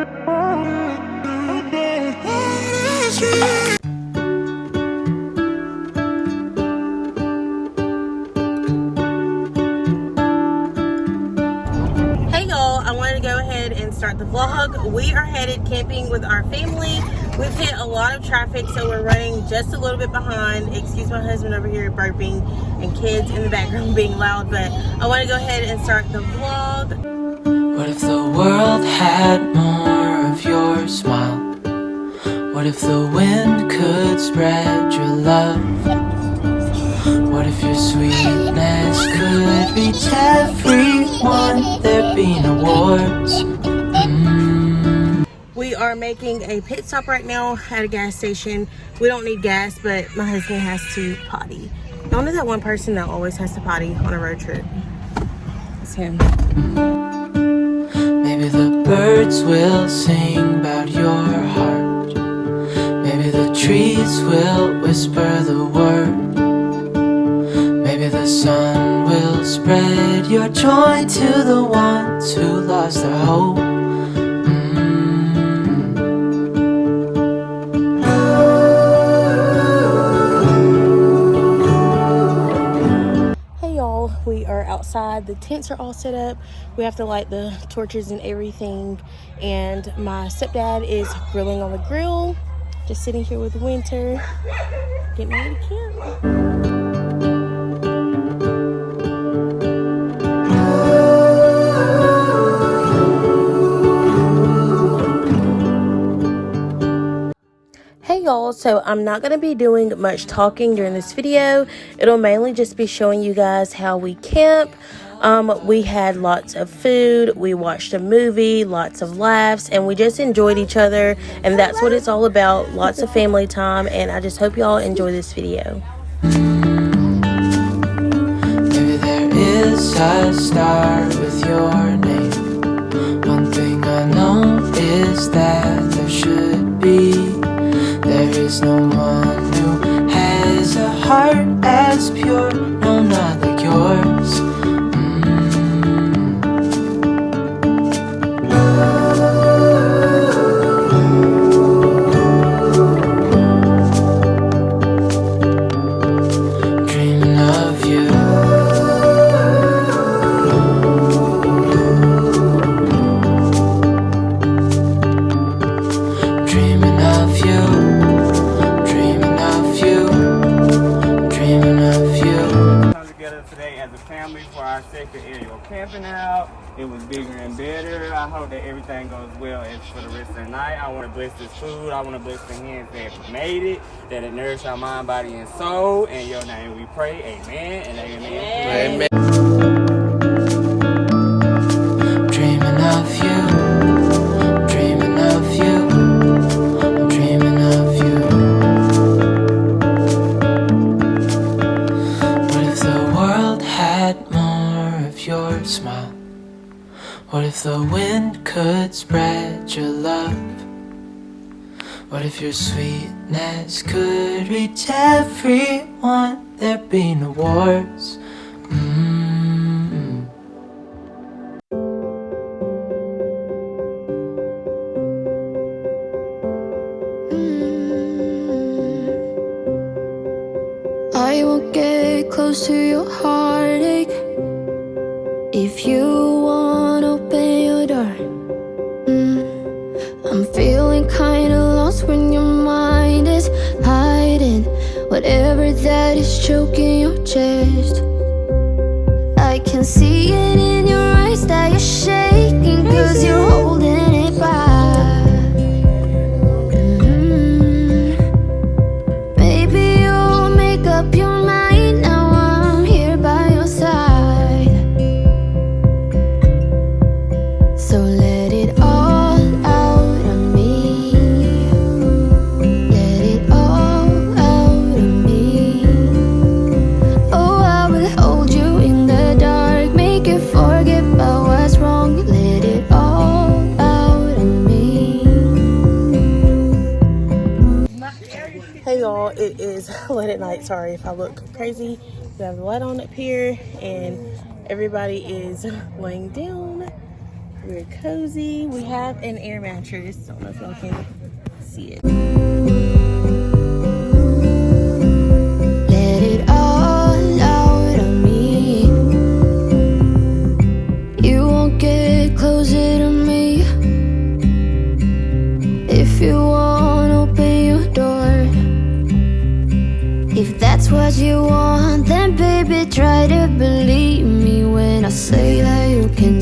Hey y'all, I wanted to go ahead and start the vlog. We are headed camping with our family. We've hit a lot of traffic, so we're running just a little bit behind. Excuse my husband over here burping and kids in the background being loud, but I want to go ahead and start the vlog. What if the world had more of your smile? What if the wind could spread your love? What if your sweetness could reach everyone? There be no wars. We are making a pit stop right now at a gas station. We don't need gas, but my husband has to potty. Y'all know that one person that always has to potty on a road trip? It's him. Maybe the birds will sing about your heart. Maybe the trees will whisper the word. Maybe the sun will spread your joy to the ones who lost their hope. Hey y'all, we are outside. The tents are all set up. We have to light the torches and everything. And my stepdad is grilling on the grill. Just sitting here with Winter, getting ready to camp. Hey y'all, so I'm not going to be doing much talking during this video. It'll mainly just be showing you guys how we camp. We had lots of food, we watched a movie, lots of laughs, and we just enjoyed each other, and that's what it's all about, lots of family time, and I just hope y'all enjoy this video. Maybe there is a star with your name. One thing I know is that there should be. There is no one who has a heart as pure, no, not like yours. Dreaming of you. Dreaming of you. Today as a family for our second annual camping out. It was bigger and better. I hope that everything goes well as for the rest of the night. I want to bless this food. I want to bless the hands that made it, that it nourished our mind, body, and soul. In your name we pray. Amen and amen. Amen. Dreaming of you. Dreaming of you. I'm dreaming of you. What if the world had more of your smile? What if the wind could spread your love? What if your sweetness could reach everyone? There'd be no wars. I won't get close to your heartache. If you want, open your door. I'm feeling kinda lost when your mind is hiding whatever that is choking your chest. I can see it in your eyes that you're shaking, 'cause you're holding it back. Maybe you'll make up your mind. Now I'm here by your side. So let it all out of me. Let it all out of me. Oh, I will hold you in the dark, make you forget about what's wrong. Let it all out of me. Hey y'all, it is late at night. Sorry if I look crazy. We have the light on up here and everybody is laying down. We're cozy. We have an air mattress. I don't know if y'all can see it. Let it all out on me. You won't get closer to me. If you want, open your door. If that's what you want, then baby, try to believe me when I say that you can